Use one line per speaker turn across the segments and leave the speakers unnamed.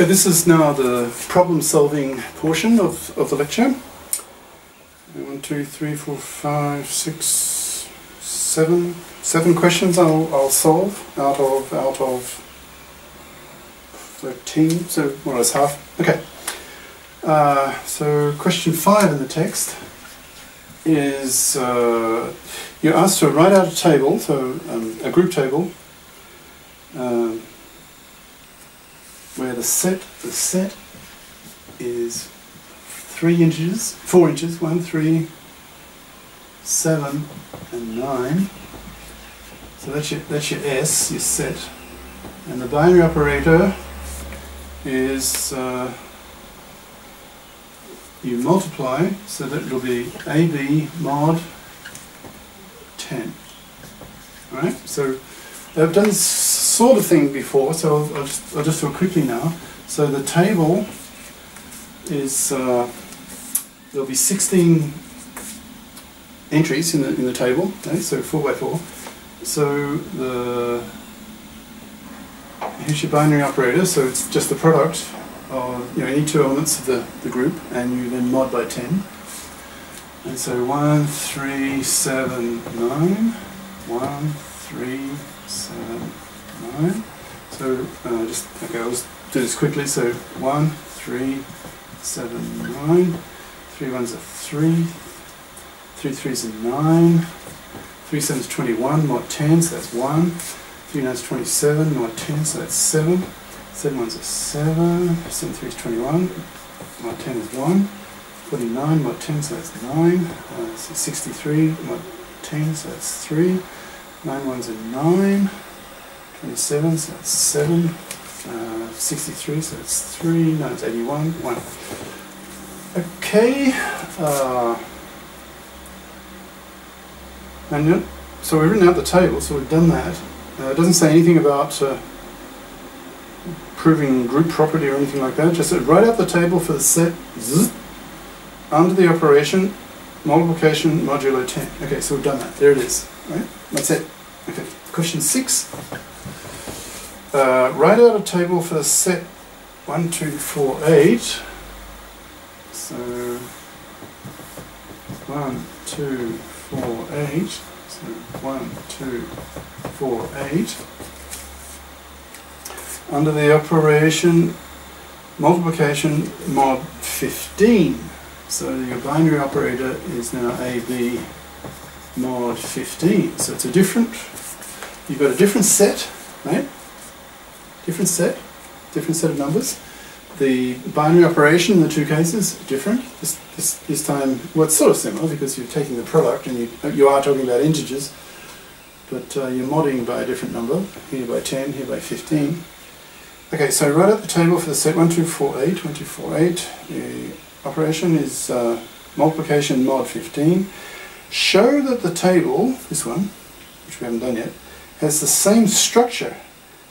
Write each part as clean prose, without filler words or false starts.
Okay, this is now the problem-solving portion of the lecture. 1, 2, 3, 4, 5, 6, 7 questions I'll solve out of 13, so more or less half. Okay. So question 5 in the text is you're asked to write out a table, so a group table, where the set is 4 inches, 1, 3, 7, and 9. So that's your S, your set, and the binary operator is you multiply, so that it'll be AB mod 10. All right, so I've done this sort of thing before, so I'll just do it quickly now. So the table is there'll be 16 entries in the table. Okay, so 4 by 4. So here's your binary operator. So it's just the product of any two elements of the group, and you then mod by 10. And so 1, 3, 7, 9. 1, 3, 7, 9. So I'll just do this quickly. So 1, 3, 7, 9. 3 1s are 3. 3 3s are 9. 3 7s 21, mod 10, so that's 1. 3 9s 27, mod 10, so that's 7. 7 1s are 7. 7 3 is 21, mod 10 is 1. 49, mod 10, so that's 9. 63, mod 10, so that's 3. 9 1s are 9. 27, so that's 7. 63, so that's 3. 9 is 81, 1. Okay. And so we've written out the table, so we've done that. It doesn't say anything about proving group property or anything like that. Just write out the table for the set under the operation multiplication modulo 10. Okay, so we've done that. There it is. Right? That's it. Okay. Question 6. Write out a table for the set 1, 2, 4, 8. So 1, 2, 4, 8. So 1, 2, 4, 8. Under the operation multiplication mod 15. So your binary operator is now AB mod 15. So it's you've got a different set, right? Different set of numbers. The binary operation in the two cases different. This time, well, it's sort of similar because you're taking the product and you are talking about integers, but you're modding by a different number. Here by 10, here by 15. Okay, so write out the table for the set 1, 2, 4, 8. 1, 2, 4, 8. The operation is multiplication mod 15. Show that the table, this one, which we haven't done yet, has the same structure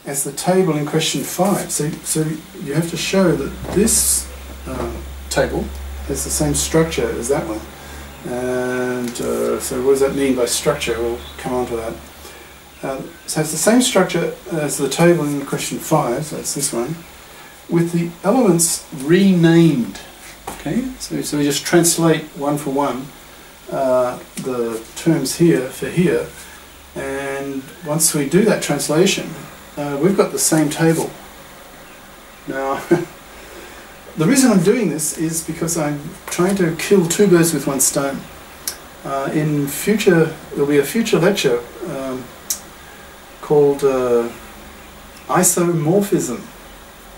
as the table in question 5. So you have to show that this table has the same structure as that one. And so what does that mean by structure? We'll come on to that. So it's the same structure as the table in question 5, so that's this one, with the elements renamed. Okay, so we just translate one for one the terms here for here, and once we do that translation, we've got the same table. Now, the reason I'm doing this is because I'm trying to kill 2 birds with 1 stone. There'll be a future lecture called isomorphism.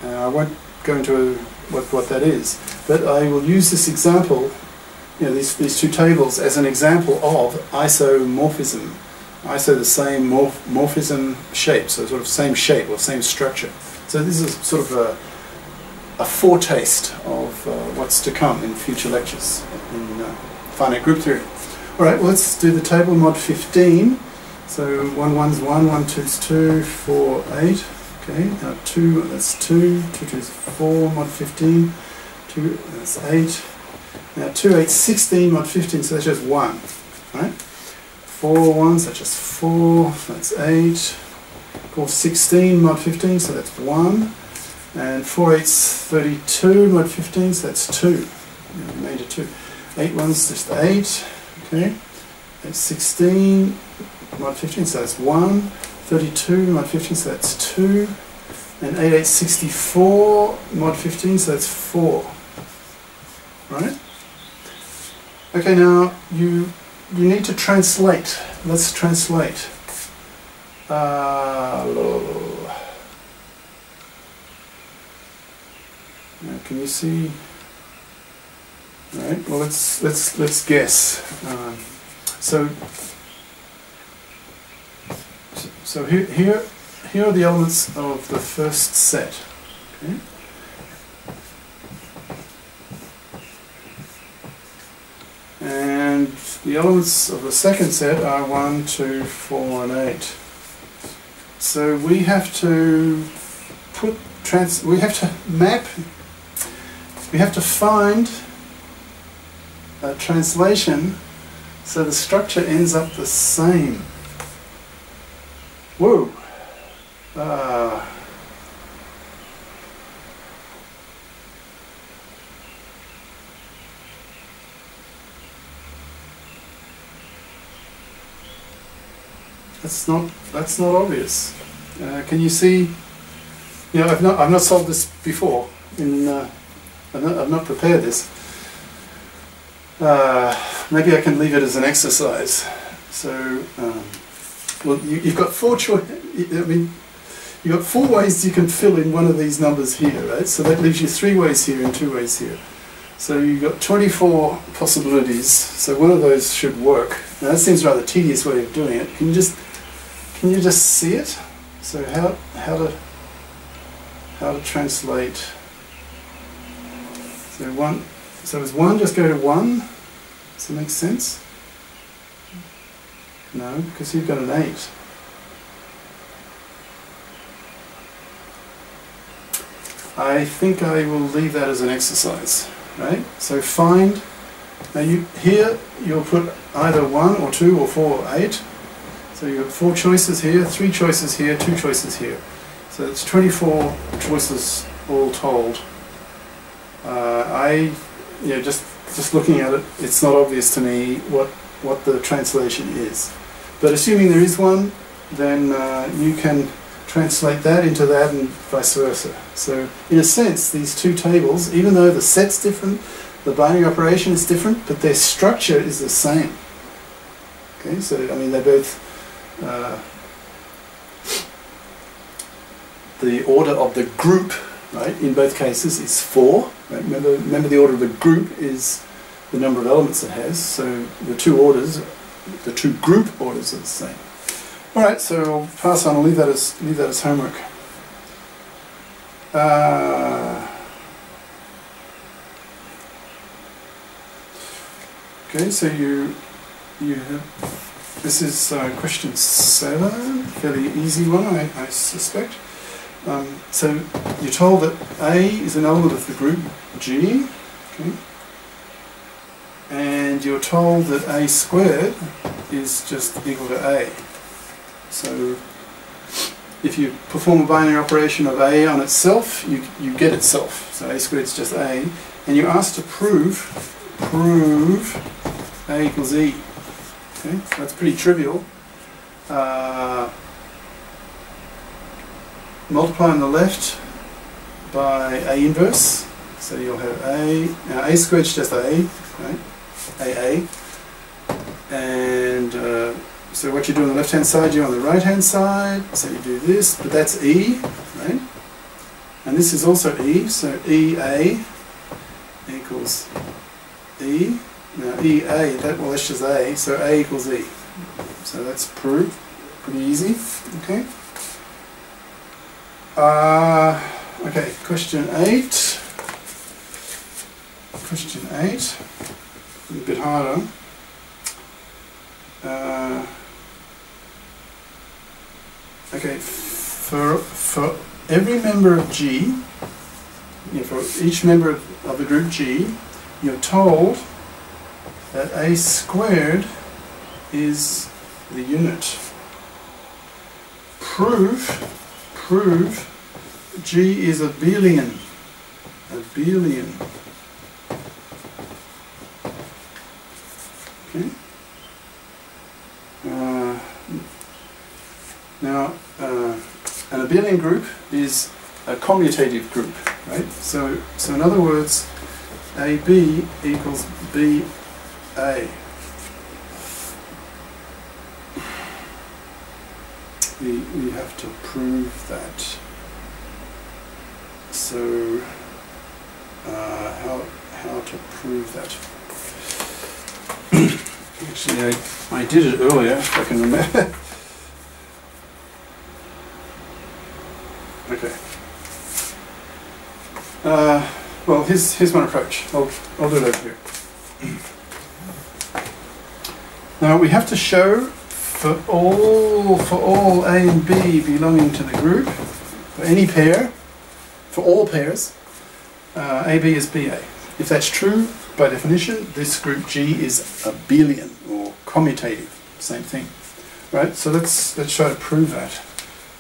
I won't go into what that is, but I will use this example, these 2 tables, as an example of isomorphism. Iso, the same, morphism, shape, so sort of same shape or same structure. So this is sort of a foretaste of what's to come in future lectures in finite group theory. Alright, well, let's do the table mod 15. So 1 1's 1, 1 2's 2, 4, 8. Okay, now 2, that's 2, 2 2's 4, mod 15. 2, that's 8. Now 2 8's 16, mod 15, so that's just 1. Right? 4 1's, that's just 4, that's 8. 4 16, mod 15, so that's 1. And 4 8's 32 mod 15, so that's 2. Yeah, we made it 2. 8 1's just 8. Okay. 8 16 mod 15, so that's 1. 32 mod 15, so that's 2. And 8 8's 64 mod 15, so that's 4. Right? Okay, now you need to translate. Let's translate. Now, can you see? All right. Well, let's guess. So here are the elements of the first set. Okay. And the elements of the second set are 1, 2, 4, and 8. So we have to we have to map. We have to find a translation so the structure ends up the same. Whoa! That's not obvious. Can you see? You know, I've not solved this before. I've not prepared this. Maybe I can leave it as an exercise. So, well, you've got you've got 4 ways you can fill in one of these numbers here, right? So that leaves you 3 ways here and 2 ways here. So you've got 24 possibilities. So one of those should work. Now that seems a rather tedious way of doing it. Can you just see it? So how to translate? So is 1 just go to 1? Does that make sense? No, because you've got an 8. I think I will leave that as an exercise, right? So find, now you'll put either 1 or 2 or 4 or 8. So you've got 4 choices here, 3 choices here, 2 choices here. So it's 24 choices all told. Just looking at it, it's not obvious to me what the translation is. But assuming there is one, then you can translate that into that and vice versa. So in a sense, these two tables, even though the set's different, the binary operation is different, but their structure is the same. Okay, so I mean they're both the order of the group, right, in both cases is 4. Right? Remember the order of the group is the number of elements it has, so the two group orders are the same. Alright, so I'll pass on, I'll leave that as homework. Okay, so you have, this is question 7, fairly easy one I suspect. So you're told that A is an element of the group G, okay, and you're told that A squared is just equal to A. So if you perform a binary operation of A on itself, you get itself. So A squared is just A, and you're asked to prove A equals E. Okay, so that's pretty trivial. Multiply on the left by A inverse, so you'll have A, now A squared is just A, right, AA, and so what you do on the left hand side, you do on the right hand side, so you do this, but that's E, right, and this is also E, so EA equals E, now EA, that's just A, so A equals E, so that's proved, pretty easy, okay. Okay, question 8. Question 8, a bit harder. Okay, for every member of G, for each member of the group G, you're told that A squared is the unit. Prove G is abelian. Abelian. Okay. Now, an abelian group is a commutative group, right? So in other words, AB equals BA. We have to prove that. So how to prove that? Actually, I did it earlier, if I can remember. Okay. Well, here's one approach. I'll do it over here. Now we have to show for all A and B belonging to the group, for any pair, for all pairs, AB is BA. If that's true, by definition, this group G is abelian or commutative. Same thing, right? So let's try to prove that.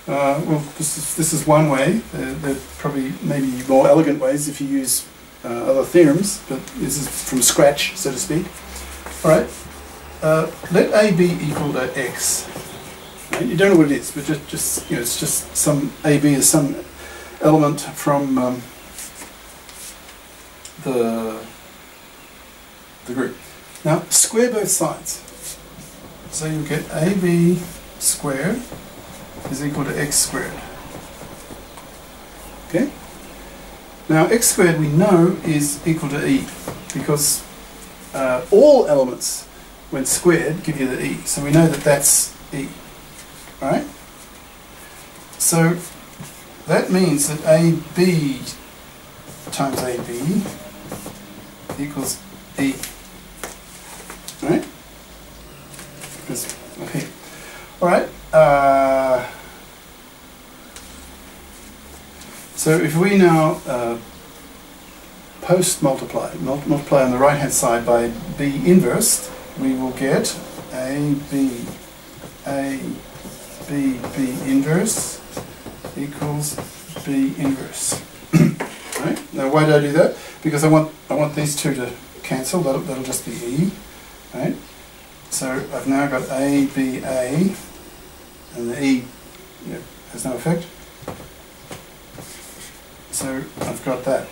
Well, this is one way. There are probably maybe more elegant ways if you use other theorems, but this is from scratch, so to speak. All right. Let AB equal to X. Right? You don't know what it is, but just you know, it's just some AB is some element from the group. Now square both sides. So you get AB squared is equal to X squared. Okay? Now x squared we know is equal to E, because all elements when squared give you the E. So we know that that's E. Alright? So that means that AB times AB equals E. Alright? Because, okay. Alright. So if we now multiply on the right hand side by B inverse, we will get B inverse equals B inverse. Right? Now why did I do that? Because I want these two to cancel. That'll just be E. Right? So I've now got ABA, and the E has no effect. So I've got that.